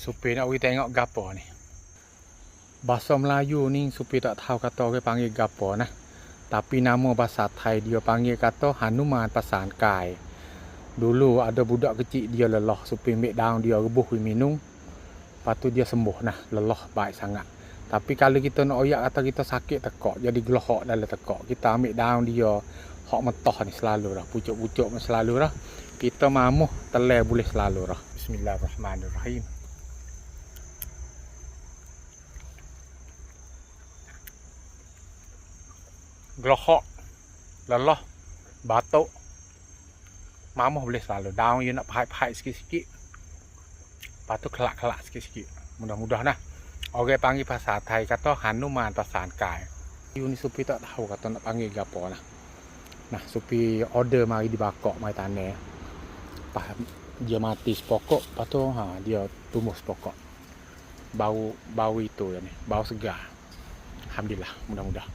Supir nak pergi tengok gapo ni. Bahasa Melayu ni supir tak tahu kata orang panggil gapo nah. Tapi nama bahasa Thai dia panggil kata Hanuman Pasan Kai. Dulu ada budak kecil dia lelah, supir ambil daun dia rebuh minum. Lepas tu dia sembuh nah, lelah baik sangat. Tapi kalau kita nak oyak kata kita sakit tekak, jadi gelohak dalam tekak, kita ambil daun dia hak mentah ni selalu dah, pucuk-pucuk selalu dah. Kita mamuh telai boleh selalu dah. Bismillahirrahmanirrahim. Gelohak, lelah, batuk, mamuh boleh selalu. Daun you nak pahit-pahit sikit-sikit. Lepas tu kelak-kelak sikit-sikit. Mudah-mudah nah. Orang panggil bahasa Thai kata Hanuman Pasan Kai. You ni supir tak tahu kata nak panggil gapo nah. Nah, supir order mari dibakar mai tanah. Lepas dia mati sepokok, lepas tu dia tumbuh sepokok. Bau itu ya ni, bau segar. Alhamdulillah, mudah-mudah.